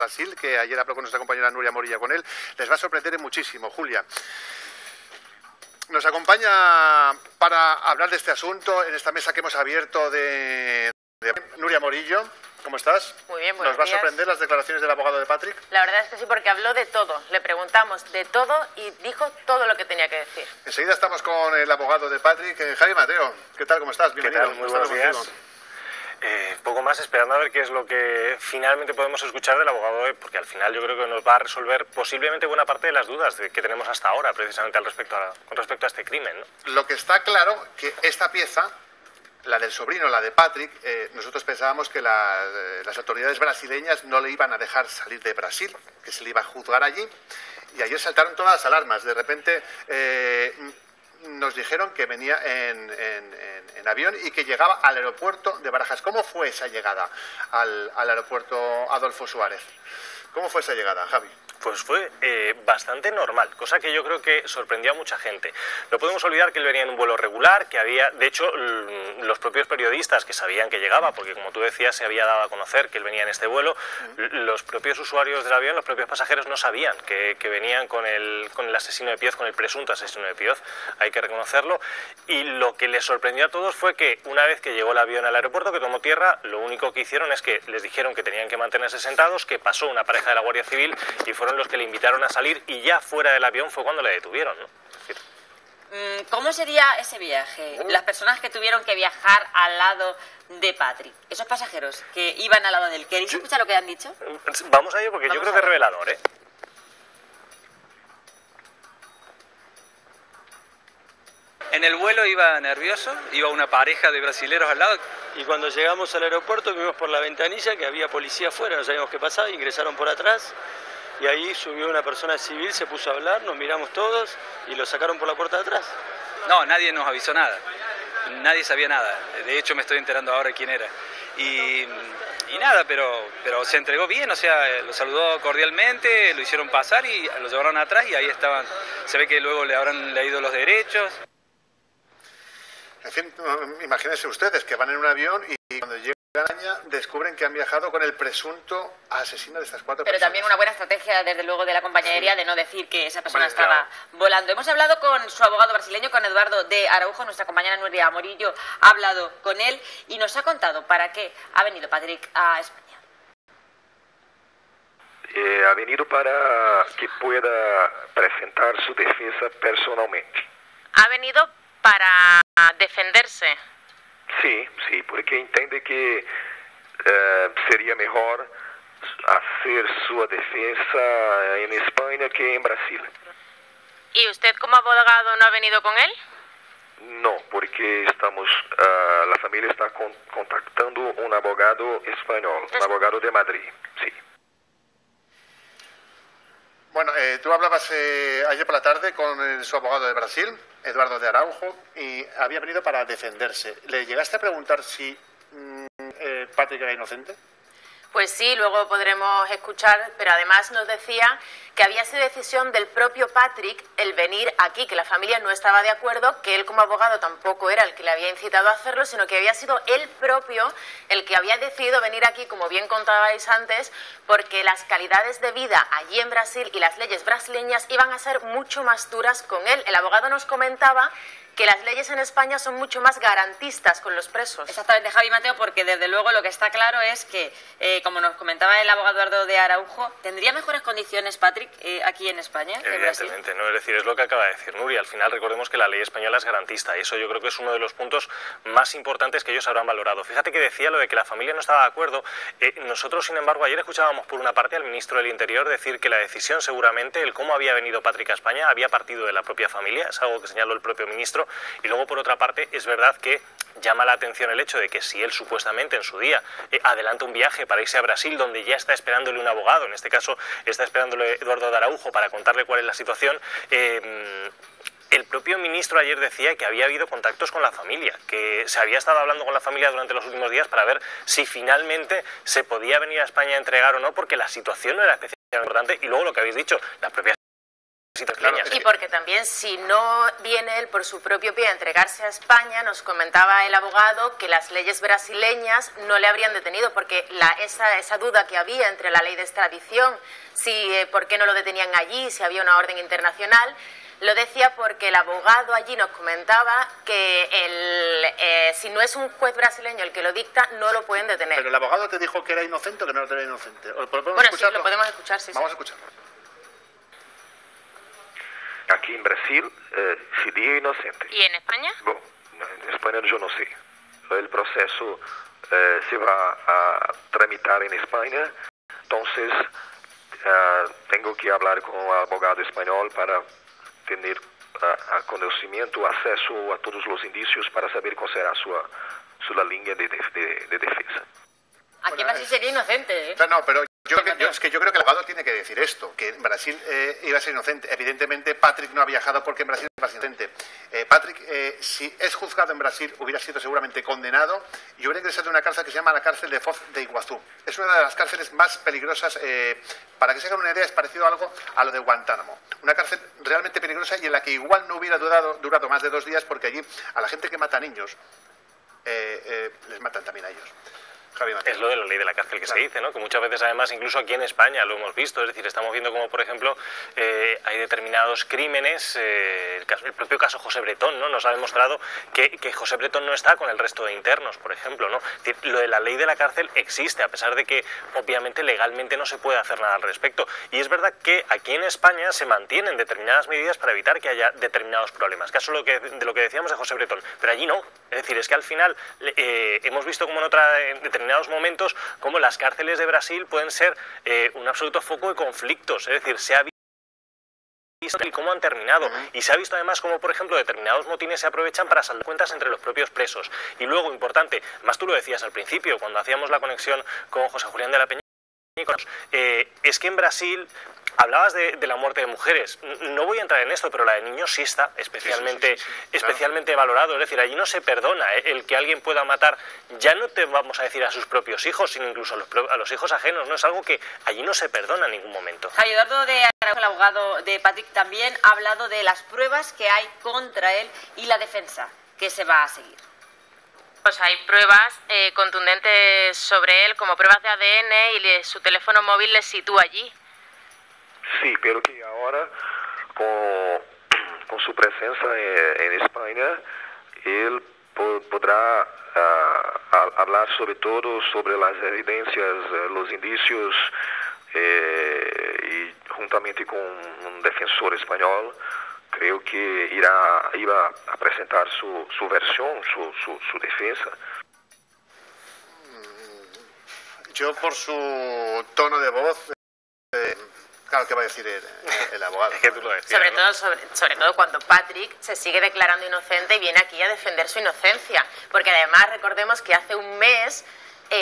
Brasil, que ayer habló con nuestra compañera Nuria Morillo con él. Les va a sorprender muchísimo, Julia. Nos acompaña para hablar de este asunto en esta mesa que hemos abierto de Nuria Morillo. ¿Cómo estás? Muy bien, buenos días. ¿Nos va a sorprender las declaraciones del abogado de Patrick? La verdad es que sí, porque habló de todo. Le preguntamos de todo y dijo todo lo que tenía que decir. Enseguida estamos con el abogado de Patrick, Javi Mateo. ¿Qué tal? ¿Cómo estás? Bienvenido. ¿Qué tal? Muy buenos días. Poco más, esperando a ver qué es lo que finalmente podemos escuchar del abogado, porque al final yo creo que nos va a resolver posiblemente buena parte de las dudas que tenemos hasta ahora, precisamente con respecto a este crimen, ¿no? Lo que está claro que esta pieza, la del sobrino, la de Patrick, nosotros pensábamos que las autoridades brasileñas no le iban a dejar salir de Brasil, que se le iba a juzgar allí, y ayer saltaron todas las alarmas. De repente nos dijeron que venía en avión y que llegaba al aeropuerto de Barajas. ¿Cómo fue esa llegada al aeropuerto Adolfo Suárez? ¿Cómo fue esa llegada, Javi? Pues fue bastante normal, cosa que yo creo que sorprendió a mucha gente. No podemos olvidar que él venía en un vuelo regular, que había, de hecho, los propios periodistas que sabían que llegaba, porque como tú decías, se había dado a conocer que él venía en este vuelo, los propios usuarios del avión, los propios pasajeros no sabían que venían con el asesino de Pioz, con el presunto asesino de Pioz, hay que reconocerlo, y lo que les sorprendió a todos fue que una vez que llegó el avión al aeropuerto, que tomó tierra, lo único que hicieron es que les dijeron que tenían que mantenerse sentados, que pasó una pareja de la Guardia Civil y fueron los que le invitaron a salir, y ya fuera del avión fue cuando le detuvieron, ¿no? ¿Cómo sería ese viaje? Las personas que tuvieron que viajar al lado de Patrick, esos pasajeros que iban al lado de él, ¿queréis escuchar lo que han dicho? Vamos a ello porque yo creo que es revelador, ¿eh? En el vuelo iba nervioso, iba una pareja de brasileros al lado. Y cuando llegamos al aeropuerto vimos por la ventanilla que había policía afuera, no sabíamos qué pasaba, ingresaron por atrás y ahí subió una persona civil, se puso a hablar, nos miramos todos y lo sacaron por la puerta de atrás. No, nadie nos avisó nada, nadie sabía nada. De hecho me estoy enterando ahora quién era. Y nada, pero se entregó bien, o sea, lo saludó cordialmente, lo hicieron pasar y lo llevaron atrás y ahí estaban. Se ve que luego le habrán leído los derechos. En fin, imagínense ustedes que van en un avión y cuando llegan a España descubren que han viajado con el presunto asesino de estas cuatro personas. Pero también una buena estrategia, desde luego, de la compañía aérea de no decir que esa persona estaba volando. Hemos hablado con su abogado brasileño, con Eduardo de Araújo. Nuestra compañera Nuria Morillo ha hablado con él y nos ha contado para qué ha venido Patrick a España. Ha venido para que pueda presentar su defensa personalmente. Ha venido para defenderse. Sí, porque entiende que sería mejor hacer su defensa en España que en Brasil. ¿Y usted como abogado no ha venido con él? No, porque la familia está contactando un abogado español, un abogado de Madrid, sí. Bueno, tú hablabas ayer por la tarde con su abogado de Brasil, Eduardo de Araújo, y había venido para defenderse. ¿Le llegaste a preguntar si Patrick era inocente? Pues sí, luego podremos escuchar, pero además nos decía que había sido decisión del propio Patrick el venir aquí, que la familia no estaba de acuerdo, que él como abogado tampoco era el que le había incitado a hacerlo, sino que había sido él propio el que había decidido venir aquí, como bien contabais antes, porque las calidades de vida allí en Brasil y las leyes brasileñas iban a ser mucho más duras con él. El abogado nos comentaba que las leyes en España son mucho más garantistas con los presos. Exactamente, Javi Mateo, porque desde luego lo que está claro es que, como nos comentaba el abogado Eduardo de Araújo, ¿tendría mejores condiciones Patrick aquí en España que en Brasil? Evidentemente, ¿no? Es decir, es lo que acaba de decir Nuria. Al final recordemos que la ley española es garantista y eso yo creo que es uno de los puntos más importantes que ellos habrán valorado. Fíjate que decía lo de que la familia no estaba de acuerdo. Nosotros, sin embargo, ayer escuchábamos por una parte al ministro del Interior decir que la decisión seguramente, el cómo había venido Patrick a España, había partido de la propia familia, es algo que señaló el propio ministro. Y luego, por otra parte, es verdad que llama la atención el hecho de que si él supuestamente en su día adelanta un viaje para irse a Brasil, donde ya está esperándole un abogado, en este caso está esperándole Eduardo de Araújo para contarle cuál es la situación, el propio ministro ayer decía que había habido contactos con la familia, que se había estado hablando con la familia durante los últimos días para ver si finalmente se podía venir a España a entregar o no, porque la situación no era especialmente importante. Y luego lo que habéis dicho, la propia brasileñas. Y porque también si no viene él por su propio pie a entregarse a España, nos comentaba el abogado que las leyes brasileñas no le habrían detenido, porque esa duda que había entre la ley de extradición, por qué no lo detenían allí, si había una orden internacional, lo decía porque el abogado allí nos comentaba que si no es un juez brasileño el que lo dicta, no lo pueden detener. Pero el abogado te dijo que era inocente o que no era inocente. Bueno, sí, lo podemos escuchar, sí. Vamos a escucharlo. Aquí en Brasil sería inocente. ¿Y en España? Bueno, en España yo no sé. El proceso se va a tramitar en España, entonces tengo que hablar con el abogado español para tener conocimiento, acceso a todos los indicios para saber cuál será su línea de defensa. Aquí en Brasil sería inocente, ¿eh? No, pero yo creo que el abogado tiene que decir esto, que en Brasil iba a ser inocente. Evidentemente, Patrick no ha viajado porque en Brasil es inocente. Patrick, si es juzgado en Brasil, hubiera sido seguramente condenado y hubiera ingresado en una cárcel que se llama la cárcel de Foz de Iguazú. Es una de las cárceles más peligrosas. Para que se hagan una idea, es parecido algo a lo de Guantánamo. Una cárcel realmente peligrosa y en la que igual no hubiera durado más de 2 días, porque allí a la gente que mata a niños les matan también a ellos. Es lo de la ley de la cárcel que se dice, ¿no? Que muchas veces, además, incluso aquí en España lo hemos visto. Es decir, estamos viendo como, por ejemplo, hay determinados crímenes. El propio caso José Bretón, ¿no? Nos ha demostrado que José Bretón no está con el resto de internos, por ejemplo, ¿no? Es decir, lo de la ley de la cárcel existe, a pesar de que, obviamente, legalmente no se puede hacer nada al respecto. Y es verdad que aquí en España se mantienen determinadas medidas para evitar que haya determinados problemas. Caso de lo que decíamos de José Bretón. Pero allí no. Es decir, es que al final hemos visto como en determinados momentos como las cárceles de Brasil pueden ser un absoluto foco de conflictos. Es decir, se ha visto cómo han terminado y se ha visto además cómo, por ejemplo, determinados motines se aprovechan para saldar cuentas entre los propios presos. Y luego, importante, más tú lo decías al principio, cuando hacíamos la conexión con José Julián de la Peña, es que en Brasil hablabas de la muerte de mujeres. No voy a entrar en esto, pero la de niños sí está especialmente valorado. Es decir, allí no se perdona el que alguien pueda matar, ya no te vamos a decir a sus propios hijos, sino incluso a los hijos ajenos. No es algo que allí no se perdona en ningún momento. Javier Eduardo de Araujo, el abogado de Patrick, también ha hablado de las pruebas que hay contra él y la defensa que se va a seguir. Pues hay pruebas contundentes sobre él, como pruebas de ADN, y su teléfono móvil le sitúa allí. Sí, pero que ahora con su presencia en España, él podrá hablar sobre todo sobre las evidencias, los indicios, y juntamente con un defensor español, creo que iba a presentar su versión, su defensa. Yo, por su tono de voz, claro, ¿qué va a decir el abogado? Es que tú lo decías, sobre todo cuando Patrick se sigue declarando inocente y viene aquí a defender su inocencia. Porque además recordemos que hace un mes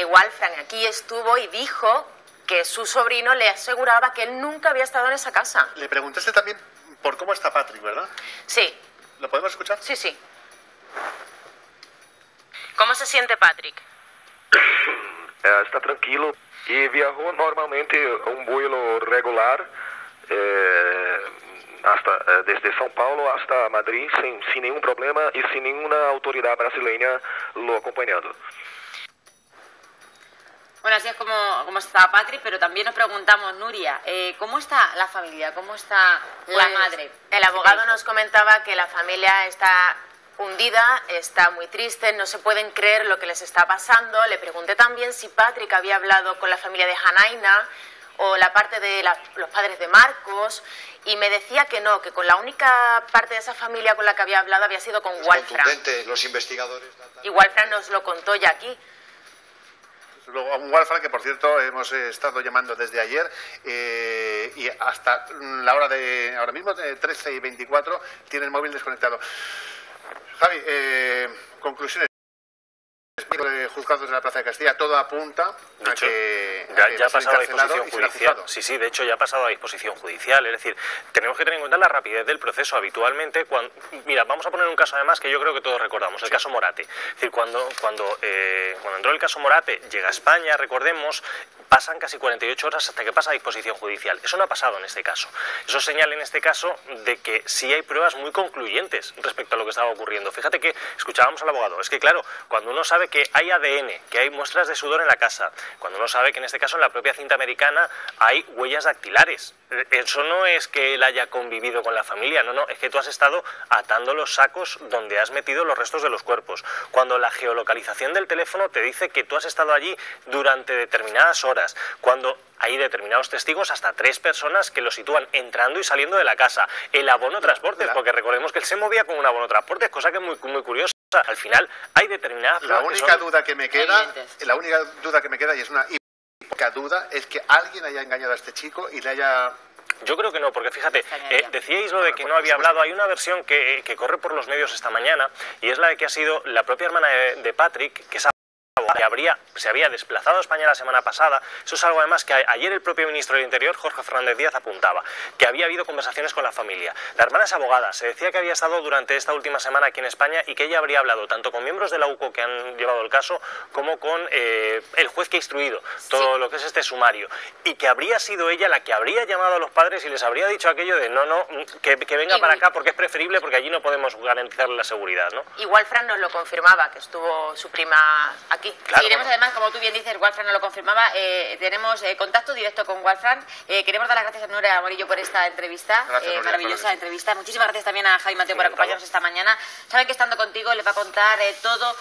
Walfran aquí estuvo y dijo que su sobrino le aseguraba que él nunca había estado en esa casa. Le preguntaste también por cómo está Patrick, ¿verdad? Sí. ¿Lo podemos escuchar? Sí, sí. ¿Cómo se siente Patrick? Está tranquilo y viajó normalmente un vuelo regular desde São Paulo hasta Madrid sin ningún problema y sin ninguna autoridad brasileña lo acompañando. Bueno, así es como está Patrick, pero también nos preguntamos, Nuria, ¿cómo está la familia? ¿Cómo está la madre? El abogado nos comentaba que la familia está hundida, está muy triste, no se pueden creer lo que les está pasando. Le pregunté también si Patrick había hablado con la familia de Janaína o la parte de los padres de Marcos, y me decía que no, que con la única parte de esa familia con la que había hablado había sido con Walfran. Los investigadores. Y Walfran nos lo contó ya aquí. Luego, a un Walfran que, por cierto, hemos estado llamando desde ayer y hasta la hora de ahora mismo, de 13:24, tiene el móvil desconectado. Javi, conclusiones. Juzgados de la Plaza de Castilla, todo apunta a que ya ha pasado a disposición judicial. Sí, de hecho ya ha pasado a disposición judicial. Es decir, tenemos que tener en cuenta la rapidez del proceso. Habitualmente, mira, vamos a poner un caso además que yo creo que todos recordamos, el caso Morate. Es decir, cuando entró el caso Morate, llega a España, recordemos, pasan casi 48 horas hasta que pasa a disposición judicial. Eso no ha pasado en este caso. Eso señala en este caso de que sí hay pruebas muy concluyentes respecto a lo que estaba ocurriendo. Fíjate que escuchábamos al abogado. Es que claro, cuando uno sabe que hay ADN, que hay muestras de sudor en la casa, cuando uno sabe que en este caso en la propia cinta americana hay huellas dactilares, eso no es que él haya convivido con la familia, no, es que tú has estado atando los sacos donde has metido los restos de los cuerpos. Cuando la geolocalización del teléfono te dice que tú has estado allí durante determinadas horas, cuando hay determinados testigos, hasta 3 personas que lo sitúan entrando y saliendo de la casa. El abono transportes, porque recordemos que él se movía con un abono transportes, cosa que es muy curiosa. Al final hay determinadas pruebas. La única duda que me queda, y es una hipócrita duda, es que alguien haya engañado a este chico y le haya... Yo creo que no, porque fíjate, decíais lo de que no había hablado. Hay una versión que corre por los medios esta mañana, y es la de que ha sido la propia hermana de Patrick, que se había desplazado a España la semana pasada. Eso es algo además que ayer el propio ministro del Interior, Jorge Fernández Díaz, apuntaba, que había habido conversaciones con la familia. La hermana es abogada, se decía que había estado durante esta última semana aquí en España y que ella habría hablado tanto con miembros de la UCO que han llevado el caso, como con el juez que ha instruido todo lo que es este sumario, y que habría sido ella la que habría llamado a los padres y les habría dicho aquello de que venga para acá porque es preferible, porque allí no podemos garantizarle la seguridad, ¿no? Igual Fran nos lo confirmaba, que estuvo su prima aquí. Claro, Iremos además, como tú bien dices, Walfran nos lo confirmaba, tenemos contacto directo con Walfran. Queremos dar las gracias a Nuria Morillo por esta entrevista, maravillosa entrevista. Muchísimas gracias también a Javi Mateo por acompañarnos esta mañana. Saben que estando contigo les va a contar todo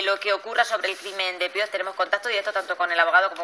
lo que ocurra sobre el crimen de Píos. Tenemos contacto directo tanto con el abogado como